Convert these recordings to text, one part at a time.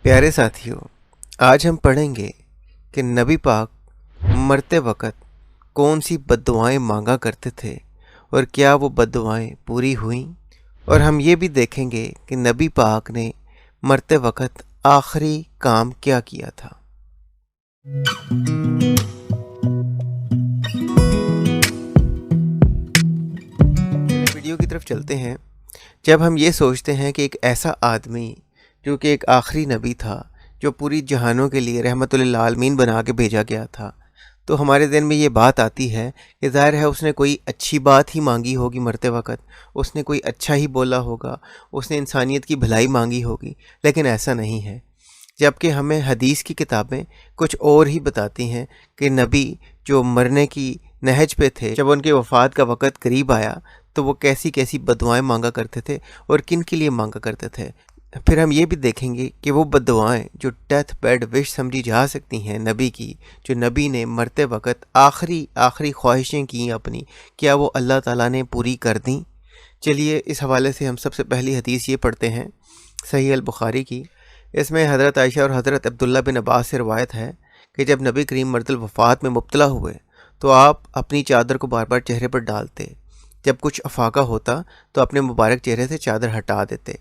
प्यारे साथियों, आज हम पढ़ेंगे कि नबी पाक मरते वक़्त कौन सी बद्दुआएं मांगा करते थे और क्या वो बद्दुआएं पूरी हुईं। और हम ये भी देखेंगे कि नबी पाक ने मरते वक़्त आखिरी काम क्या किया था। वीडियो की तरफ चलते हैं। जब हम ये सोचते हैं कि एक ऐसा आदमी जो कि एक आखिरी नबी था, जो पूरी जहानों के लिए रहमतुल लिल आलमीन बना के भेजा गया था, तो हमारे ज़हन में ये बात आती है कि ज़ाहिर है उसने कोई अच्छी बात ही मांगी होगी मरते वक़्त, उसने कोई अच्छा ही बोला होगा, उसने इंसानियत की भलाई मांगी होगी। लेकिन ऐसा नहीं है, जबकि हमें हदीस की किताबें कुछ और ही बताती हैं कि नबी जो मरने की नहज पे थे, जब उनके वफ़ात का वक़्त करीब आया तो वो कैसी कैसी बद्दुआएं मांगा करते थे और किन के लिए मांगा करते थे। फिर हम ये भी देखेंगे कि वो बद्दुआएं जो डेथ बेड विश समझी जा सकती हैं नबी की, जो नबी ने मरते वक़्त आखिरी ख्वाहिशें की अपनी, क्या वो अल्लाह ताला ने पूरी कर दी। चलिए इस हवाले से हम सबसे पहली हदीस ये पढ़ते हैं सही अल बुखारी की। इसमें हज़रत आयशा और हज़रत अब्दुल्ला बिन अब्बास से रवायत है कि जब नबी करीम मर्दुल वफ़ात में मुब्तला हुए तो आप अपनी चादर को बार बार चेहरे पर डालते। जब कुछ अफाका होता तो अपने मुबारक चेहरे से चादर हटा देते।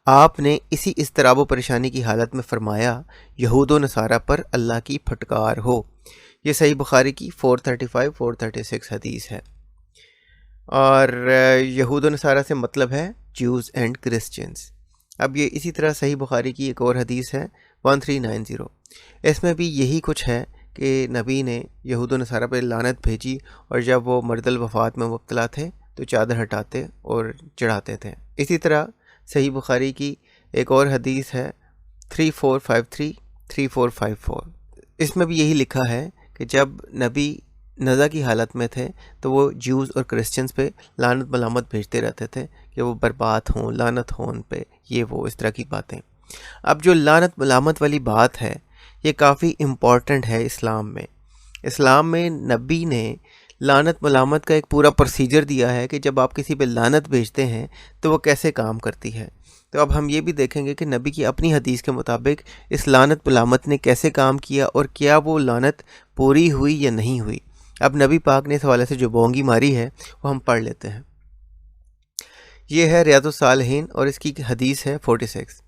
आपने इसी इज़्तिराब व परेशानी की हालत में फरमाया, यहूद व नसारा पर अल्लाह की फटकार हो। ये सही बुखारी की 435-436 हदीस है। और यहूद व नसारा से मतलब है ज्यूज़ एंड क्रिश्चियंस। अब ये इसी तरह सही बुखारी की एक और हदीस है 1390। इसमें भी यही कुछ है कि नबी ने यहूद व नसारा पर लानत भेजी और जब वो मर्दुल वफ़ात में मुब्तला थे तो चादर हटाते और चढ़ाते थे। इसी तरह सही बुखारी की एक और हदीस है 3453-3454। इसमें भी यही लिखा है कि जब नबी नज़ा की हालत में थे तो वो ज्यूज़ और क्रिश्चियंस पे लानत मलामत भेजते रहते थे कि वो बर्बाद हों, लानत हों उन पे, ये वो इस तरह की बातें। अब जो लानत मलामत वाली बात है ये काफ़ी इम्पॉर्टेंट है इस्लाम में। इस्लाम में नबी ने लानत मलामत का एक पूरा प्रोसीजर दिया है कि जब आप किसी पे लानत भेजते हैं तो वो कैसे काम करती है। तो अब हम ये भी देखेंगे कि नबी की अपनी हदीस के मुताबिक इस लानत मलामत ने कैसे काम किया और क्या वो लानत पूरी हुई या नहीं हुई। अब नबी पाक ने इस हवाले से जो बोंगी मारी है वो हम पढ़ लेते हैं। ये है रियादुस सालिहीन और इसकी हदीस है 46।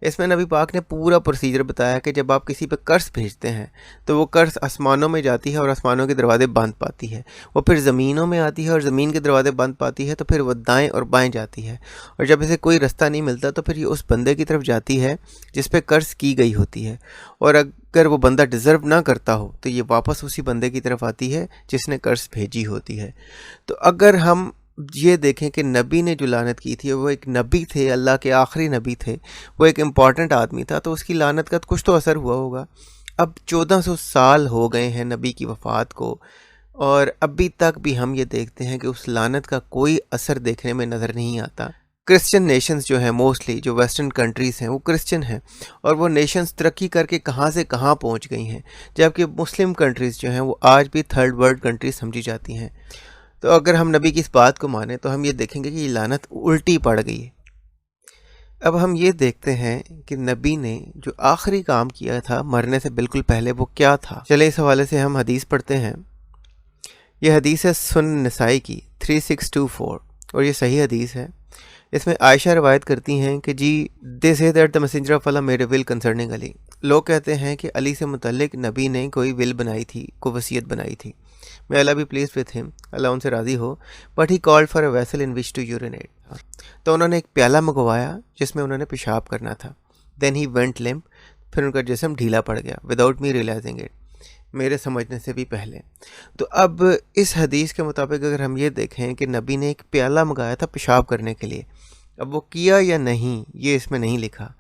इसमें नबी पाक ने पूरा प्रोसीजर बताया कि जब आप किसी पे कर्ज भेजते हैं तो वो कर्ज आसमानों में जाती है और आसमानों के दरवाजे बंद पाती है, वो फिर ज़मीनों में आती है और ज़मीन के दरवाजे बंद पाती है, तो फिर वो दाएं और बाएं जाती है। और जब इसे कोई रास्ता नहीं मिलता तो फिर ये उस बंदे की तरफ जाती है जिस पे कर्ज की गई होती है, और अगर वो बंदा डिज़र्व ना करता हो तो ये वापस उसी बंदे की तरफ आती है जिसने कर्ज भेजी होती है। तो अगर हम ये देखें कि नबी ने जो लानत की थी वो एक नबी थे, अल्लाह के आखिरी नबी थे, वो एक इम्पॉर्टेंट आदमी था, तो उसकी लानत का कुछ तो असर हुआ होगा। अब 1400 साल हो गए हैं नबी की वफ़ात को और अभी तक भी हम ये देखते हैं कि उस लानत का कोई असर देखने में नज़र नहीं आता। क्रिश्चियन नेशंस जो हैं, मोस्टली जो वेस्टर्न कंट्रीज़ हैं वो क्रिश्चियन हैं और वो नेशंस तरक्की करके कहाँ से कहाँ पहुँच गई हैं, जबकि मुस्लिम कंट्रीज़ जो हैं वो आज भी थर्ड वर्ल्ड कंट्रीज समझी जाती हैं। तो अगर हम नबी की इस बात को माने तो हम ये देखेंगे कि ये लानत उल्टी पड़ गई है। अब हम ये देखते हैं कि नबी ने जो आखिरी काम किया था मरने से बिल्कुल पहले वो क्या था। चले इस हवाले से हम हदीस पढ़ते हैं। यह हदीस है सुनन नसाई की 3624 और ये सही हदीस है। इसमें आयशा रवायत करती हैं कि जी they say that the messenger of Allah made a will concerning Ali. लोग कहते हैं कि अली से मुतल्लिक नबी ने कोई विल बनाई थी, कोई वसीयत बनाई थी। मैं अल्लाह भी प्लीज विथ हिम, अल्लाह उनसे राज़ी हो। But he called for a vessel in which to urinate. तो उन्होंने एक प्याला मंगवाया जिसमें उन्होंने पेशाब करना था। देन ही वेंट लिम्प, फिर उनका जिस्म ढीला पड़ गया विदाउट मी रियलाइजिंग इट, मेरे समझने से भी पहले। तो अब इस हदीस के मुताबिक अगर हम ये देखें कि नबी ने एक प्याला मंगाया था पेशाब करने के लिए, अब वो किया या नहीं ये इसमें नहीं लिखा।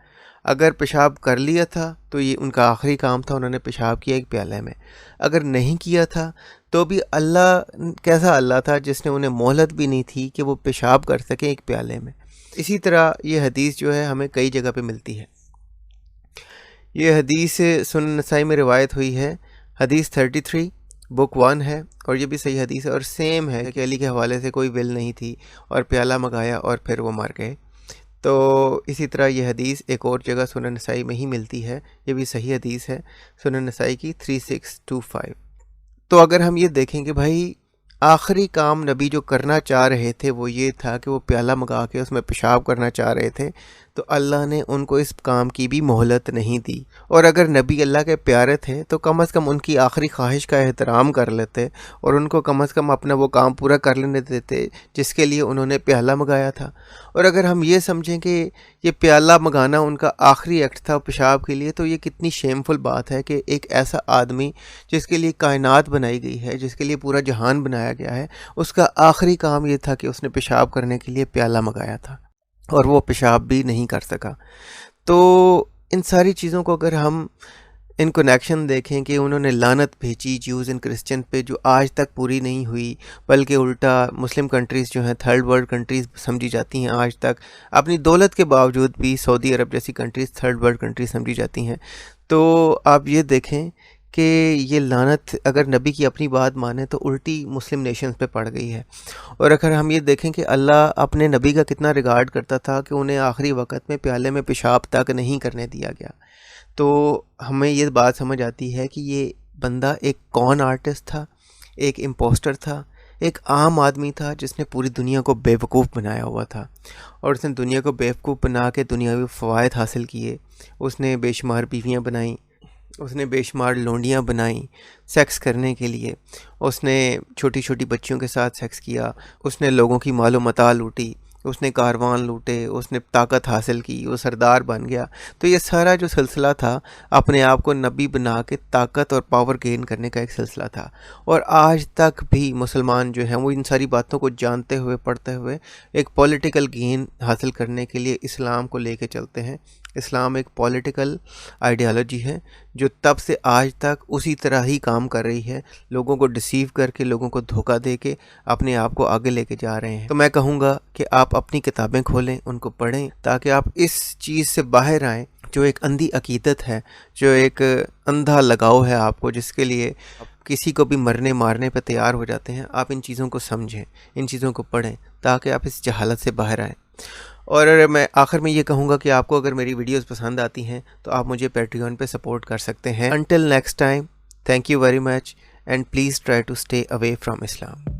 अगर पेशाब कर लिया था तो ये उनका आखिरी काम था, उन्होंने पेशाब किया एक प्याले में। अगर नहीं किया था तो भी अल्लाह कैसा अल्लाह था जिसने उन्हें मोहलत भी नहीं थी कि वो पेशाब कर सकें एक प्याले में। इसी तरह ये हदीस जो है हमें कई जगह पे मिलती है। ये हदीस सुनन नसाई में रिवायत हुई है, हदीस 33 बुक 1 है और ये भी सही हदीस है और सेम है कि अली के हवाले से कोई विल नहीं थी और प्याला मंगाया और फिर वो मर गए। تو اسی طرح یہ حدیث ایک اور جگہ سنن نسائی میں ہی ملتی ہے، یہ بھی صحیح حدیث ہے، سنن نسائی کی 3625۔ تو اگر ہم یہ دیکھیں کہ بھائی آخری کام نبی جو کرنا چاہ رہے تھے وہ یہ تھا کہ وہ پیالہ منگا کے اس میں پیشاب کرنا چاہ رہے تھے، تو اللہ نے ان کو اس کام کی بھی مہلت نہیں دی۔ اور اگر نبی اللہ کے پیارے تھے تو کم از کم ان کی آخری خواہش کا احترام کر لیتے اور ان کو کم از کم اپنا وہ کام پورا کر لینے دیتے جس کے لیے انہوں نے پیالہ منگایا تھا۔ اور اگر ہم یہ سمجھیں کہ یہ پیالہ منگانا ان کا آخری ایکٹ تھا پیشاب کے لیے، تو یہ کتنی شیمفل بات ہے کہ ایک ایسا آدمی جس کے لیے کائنات بنائی گئی ہے، جس کے لیے پورا جہان بنایا گیا ہے، اس کا آخری کام یہ تھا کہ اس نے پیشاب کرنے کے لیے پیالہ منگایا تھا اور وہ پیشاب بھی نہیں کر سکا۔ تو ان ساری چیزوں کو اگر ہم ان کنیکشن دیکھیں کہ انہوں نے لعنت بھیجی جیوز اینڈ کرسچن پہ جو آج تک پوری نہیں ہوئی، بلکہ الٹا مسلم کنٹریز جو ہیں تھرڈ ورلڈ کنٹریز سمجھی جاتی ہیں آج تک، اپنی دولت کے باوجود بھی سعودی عرب جیسی کنٹریز تھرڈ ورلڈ کنٹریز سمجھی جاتی ہیں۔ تو آپ یہ دیکھیں کہ یہ لعنت اگر نبی کی اپنی بات مانیں تو الٹی مسلم نیشنز پہ پڑ گئی ہے۔ اور اگر ہم یہ دیکھیں کہ اللہ اپنے نبی کا کتنا ریگارڈ کرتا تھا کہ انہیں آخری وقت میں پیالے میں پیشاب تک نہیں کرنے دیا گیا، تو ہمیں یہ بات سمجھ آتی ہے کہ یہ بندہ ایک کون آرٹسٹ تھا، ایک امپوسٹر تھا، ایک عام آدمی تھا جس نے پوری دنیا کو بیوقوف بنایا ہوا تھا، اور اس نے دنیا کو بیوقوف بنا کے دنیاوی فوائد حاصل کیے۔ اس نے بے شمار بیویاں بنائیں، اس نے بے شمار لونڈیاں بنائیں سیکس کرنے کے لیے، اس نے چھوٹی چھوٹی بچیوں کے ساتھ سیکس کیا، اس نے لوگوں کی مال و متاع لوٹی، اس نے کاروان لوٹے، اس نے طاقت حاصل کی، وہ سردار بن گیا۔ تو یہ سارا جو سلسلہ تھا اپنے آپ کو نبی بنا کے طاقت اور پاور گین کرنے کا ایک سلسلہ تھا، اور آج تک بھی مسلمان جو ہیں وہ ان ساری باتوں کو جانتے ہوئے پڑھتے ہوئے ایک پولیٹیکل گین حاصل کرنے کے لیے اسلام کو لے کے چلتے ہیں۔ اسلام ایک پولیٹیکل آئیڈیالوجی ہے جو تب سے آج تک اسی طرح ہی کام کر رہی ہے، لوگوں کو ڈسیو کر کے، لوگوں کو دھوکہ دے کے اپنے آپ کو آگے لے کے جا رہے ہیں۔ تو میں کہوں گا کہ آپ اپنی کتابیں کھولیں، ان کو پڑھیں، تاکہ آپ اس چیز سے باہر آئیں جو ایک اندھی عقیدت ہے، جو ایک اندھا لگاؤ ہے آپ کو، جس کے لیے کسی کو بھی مرنے مارنے پہ تیار ہو جاتے ہیں۔ آپ ان چیزوں کو سمجھیں، ان چیزوں کو پڑھیں، تاکہ آپ اس جہالت سے باہر آئیں۔ اور میں آخر میں یہ کہوں گا کہ آپ کو اگر میری ویڈیوز پسند آتی ہیں تو آپ مجھے پیٹریون پہ سپورٹ کر سکتے ہیں۔ Until next time, thank you very much, and please try to stay away from Islam.